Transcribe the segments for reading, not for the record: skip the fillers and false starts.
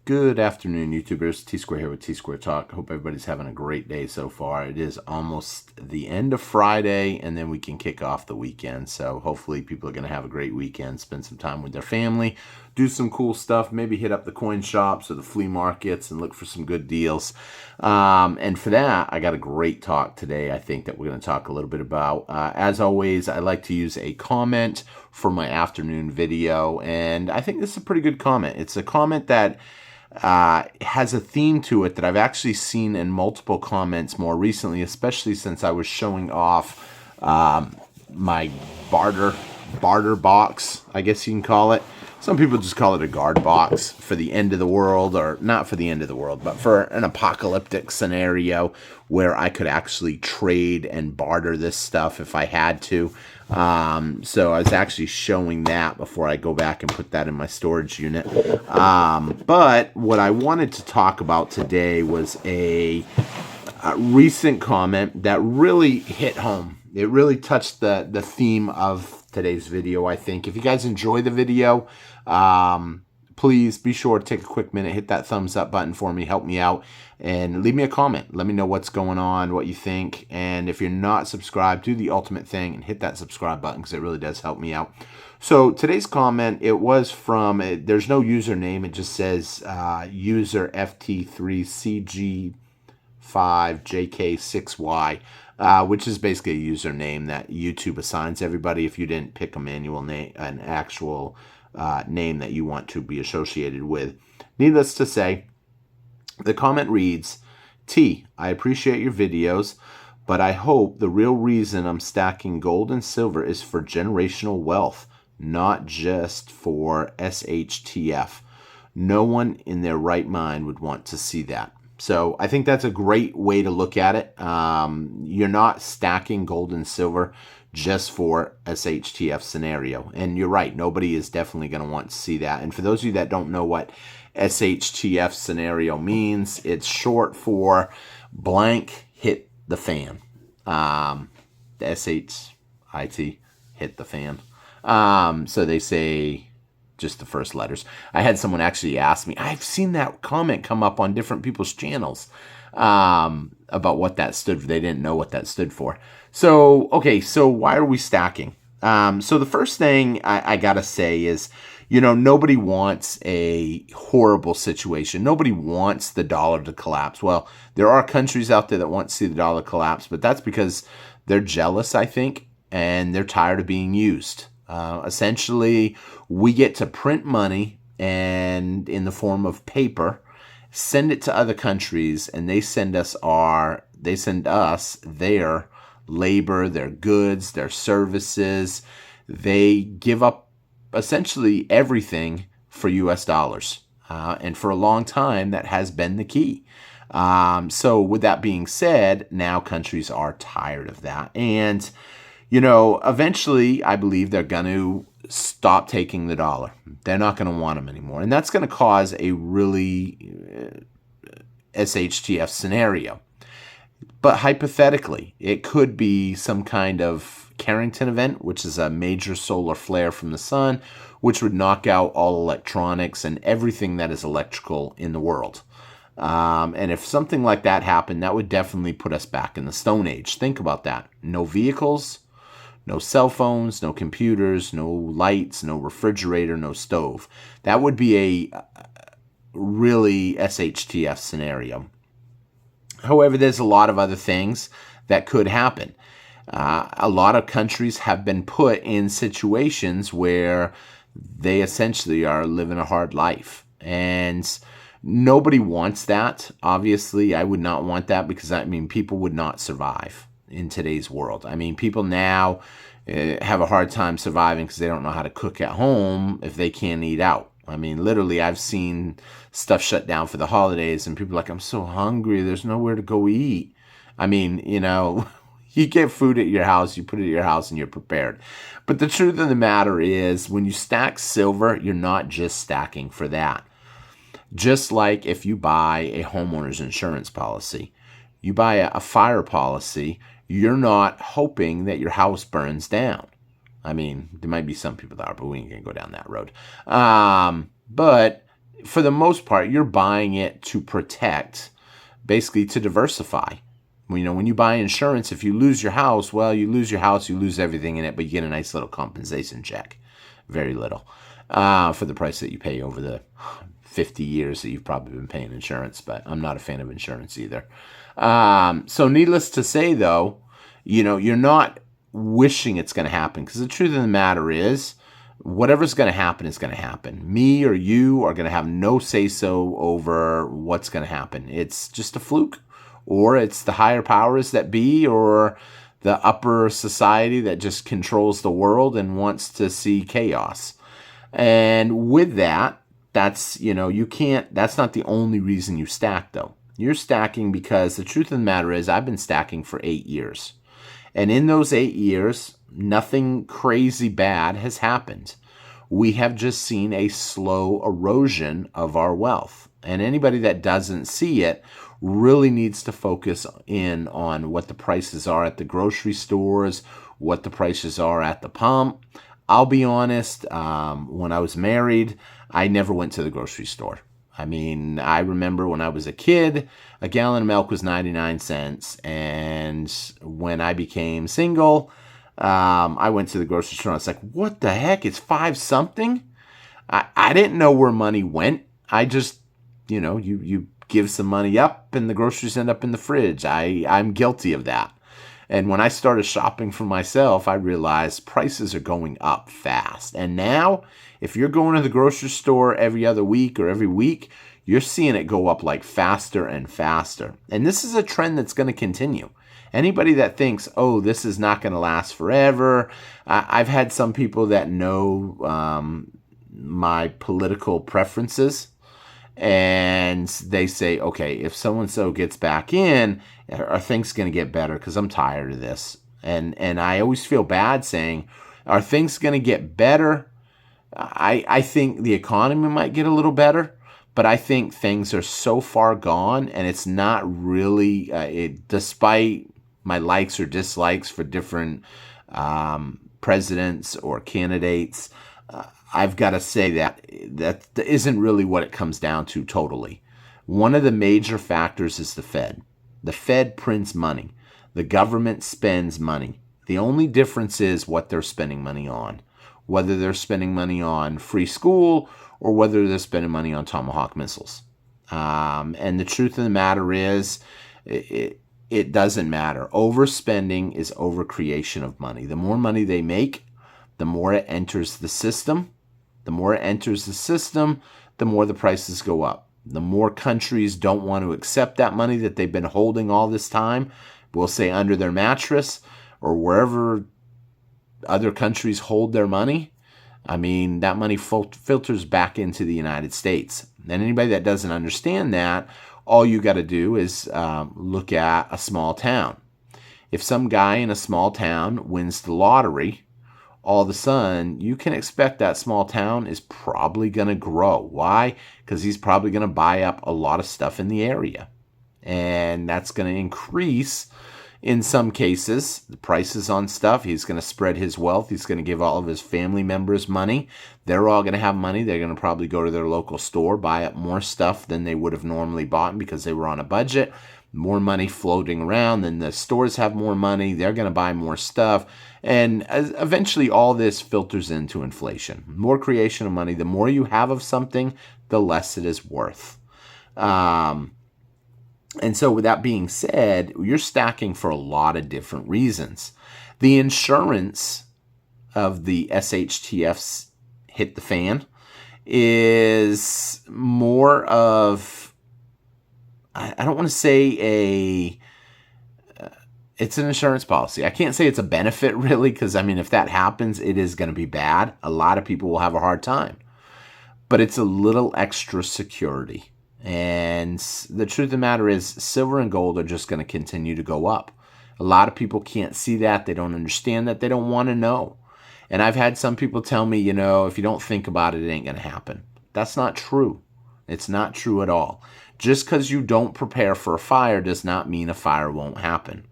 Good afternoon, YouTubers. T-Square here with T-Square Talk. Hope everybody's having a great day so far. It is almost the end of Friday, and then we can kick off the weekend. So hopefully people are going to have a great weekend, spend some time with their family, do some cool stuff, maybe hit up the coin shops or the flea markets and look for some good deals. And for that, I got a great talk today, I think, that we're going to talk a little bit about. As always, I like to use a comment for my afternoon video, and I think this is a pretty good comment. It's a comment that has a theme to it that I've actually seen in multiple comments more recently, especially since I was showing off my barter box, I guess you can call it. Some people just call it a guard box for the end of the world, or not for the end of the world, but for an apocalyptic scenario where I could actually trade and barter this stuff if I had to. So I was actually showing that before I go back and put that in my storage unit. But what I wanted to talk about today was a recent comment that really hit home. It really touched the theme of today's video, I think. If you guys enjoy the video, please be sure to take a quick minute, hit that thumbs up button for me, help me out, and leave me a comment. Let me know what's going on, what you think, and if you're not subscribed, do the ultimate thing and hit that subscribe button because it really does help me out. So today's comment, it was from, there's no username, it just says user FT3CG5JK6Y. Which is basically a username that YouTube assigns everybody if you didn't pick a manual name, an actual name that you want to be associated with. Needless to say, the comment reads, T, I appreciate your videos, but I hope the real reason I'm stacking gold and silver is for generational wealth, not just for SHTF. No one in their right mind would want to see that. So I think that's a great way to look at it. You're not stacking gold and silver just for SHTF scenario. And you're right, nobody is definitely going to want to see that. And for those of you that don't know what SHTF scenario means, it's short for blank hit the fan. The SHIT hit the fan. So they say just the first letters. I had someone actually ask me, I've seen that comment come up on different people's channels about what that stood for. They didn't know what that stood for. So, okay, so why are we stacking? So the first thing I gotta say is, you know, nobody wants a horrible situation. Nobody wants the dollar to collapse. Well, there are countries out there that want to see the dollar collapse, but that's because they're jealous, I think, and they're tired of being used. Essentially, we get to print money and in the form of paper, send it to other countries, and they send us their labor, their goods, their services. They give up essentially everything for US dollars. And for a long time, that has been the key. So with that being said, now countries are tired of that. And you know, eventually, I believe they're going to stop taking the dollar. They're not going to want them anymore. And that's going to cause a really SHTF scenario. But hypothetically, it could be some kind of Carrington event, which is a major solar flare from the sun, which would knock out all electronics and everything that is electrical in the world. And if something like that happened, that would definitely put us back in the Stone Age. Think about that. No vehicles. No cell phones, no computers, no lights, no refrigerator, no stove. That would be a really SHTF scenario. However, there's a lot of other things that could happen. A lot of countries have been put in situations where they essentially are living a hard life. And nobody wants that. Obviously, I would not want that because, I mean, people would not survive in today's world. I mean, people now have a hard time surviving because they don't know how to cook at home if they can't eat out. I mean, literally, I've seen stuff shut down for the holidays and people are like, I'm so hungry, there's nowhere to go eat. I mean, you know, you get food at your house, you put it at your house and you're prepared. But the truth of the matter is, when you stack silver, you're not just stacking for that. Just like if you buy a homeowner's insurance policy, you buy a fire policy, you're not hoping that your house burns down. I mean, there might be some people that are, but we ain't going to go down that road. But for the most part, you're buying it to protect, basically to diversify. When you buy insurance, if you lose your house, well, you lose your house, you lose everything in it, but you get a nice little compensation check. Very little for the price that you pay over the 50 years that you've probably been paying insurance, but I'm not a fan of insurance either. So needless to say, though, you're not wishing it's going to happen, because the truth of the matter is, whatever's going to happen is going to happen. Me or you are going to have no say-so over what's going to happen. It's just a fluke, or it's the higher powers that be, or the upper society that just controls the world and wants to see chaos. And with that, that's not the only reason you stack, though. You're stacking because the truth of the matter is, I've been stacking for 8 years. And in those 8 years, nothing crazy bad has happened. We have just seen a slow erosion of our wealth. And anybody that doesn't see it really needs to focus in on what the prices are at the grocery stores, what the prices are at the pump. I'll be honest, when I was married, I never went to the grocery store. I remember when I was a kid, a gallon of milk was 99 cents. And when I became single, I went to the grocery store and I was like, what the heck? It's 5 something? I didn't know where money went. I just, you give some money up and the groceries end up in the fridge. I'm guilty of that. And when I started shopping for myself, I realized prices are going up fast. And now, if you're going to the grocery store every other week or every week, you're seeing it go up like faster and faster. And this is a trend that's going to continue. Anybody that thinks, oh, this is not going to last forever. I've had some people that know my political preferences, and they say, okay, if so-and-so gets back in, are things going to get better? Because I'm tired of this. And I always feel bad saying, are things going to get better? I think the economy might get a little better, but I think things are so far gone, and it's not really, despite my likes or dislikes for different presidents or candidates, I've got to say that isn't really what it comes down to totally. One of the major factors is the Fed. The Fed prints money. The government spends money. The only difference is what they're spending money on. Whether they're spending money on free school or whether they're spending money on Tomahawk missiles. And the truth of the matter is, it doesn't matter. Overspending is overcreation of money. The more money they make, the more it enters the system. The more it enters the system, the more the prices go up. The more countries don't want to accept that money that they've been holding all this time, we'll say under their mattress or wherever other countries hold their money, that money filters back into the United States. And anybody that doesn't understand that, all you got to do is look at a small town. If some guy in a small town wins the lottery, all of a sudden, you can expect that small town is probably going to grow. Why? Because he's probably going to buy up a lot of stuff in the area. And that's going to increase, in some cases, the prices on stuff. He's going to spread his wealth. He's going to give all of his family members money. They're all going to have money. They're going to probably go to their local store, buy up more stuff than they would have normally bought because they were on a budget. More money floating around, then the stores have more money. They're going to buy more stuff. And eventually all this filters into inflation. More creation of money. The more you have of something, the less it is worth. And so with that being said, you're stacking for a lot of different reasons. The insurance of the SHTFs hit the fan is more of, I don't want to say it's an insurance policy. I can't say it's a benefit really, because if that happens, it is going to be bad. A lot of people will have a hard time. But it's a little extra security. And the truth of the matter is, silver and gold are just going to continue to go up. A lot of people can't see that. They don't understand that. They don't want to know. And I've had some people tell me, if you don't think about it, it ain't going to happen. That's not true. It's not true at all. Just because you don't prepare for a fire does not mean a fire won't happen.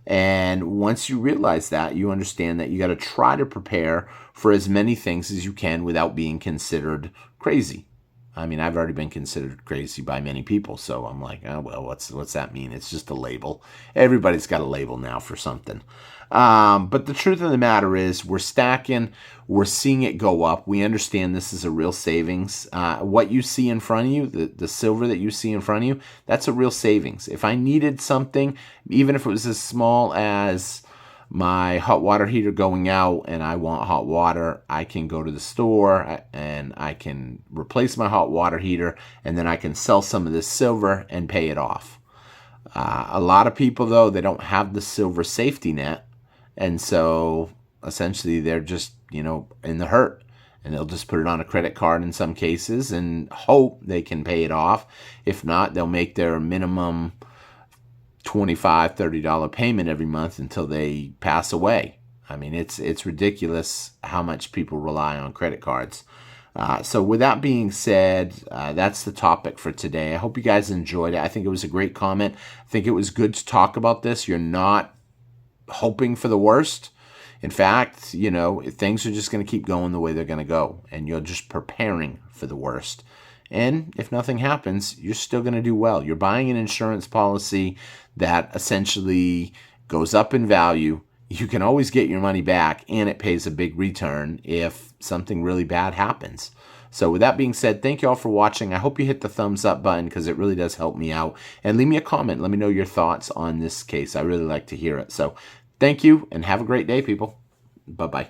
And once you realize that, you understand that you got to try to prepare for as many things as you can without being considered crazy. I mean, I've already been considered crazy by many people, so I'm like, oh, well, what's that mean? It's just a label. Everybody's got a label now for something. But the truth of the matter is we're stacking. We're seeing it go up. We understand this is a real savings. What you see in front of you, the silver that you see in front of you, that's a real savings. If I needed something, even if it was as small as my hot water heater going out and I want hot water, I can go to the store and I can replace my hot water heater, and then I can sell some of this silver and pay it off. A lot of people, though, they don't have the silver safety net, and so essentially they're just, in the hurt, and they'll just put it on a credit card in some cases and hope they can pay it off. If not, they'll make their minimum $25, $30 payment every month until they pass away. I mean, it's ridiculous how much people rely on credit cards. So with that being said, that's the topic for today. I hope you guys enjoyed it. I think it was a great comment. I think it was good to talk about this. You're not hoping for the worst. In fact, things are just going to keep going the way they're going to go, and you're just preparing for the worst. And if nothing happens, you're still going to do well. You're buying an insurance policy that essentially goes up in value. You can always get your money back, and it pays a big return if something really bad happens. So with that being said, thank you all for watching. I hope you hit the thumbs up button because it really does help me out. And leave me a comment. Let me know your thoughts on this case. I really like to hear it. So thank you, and have a great day, people. Bye-bye.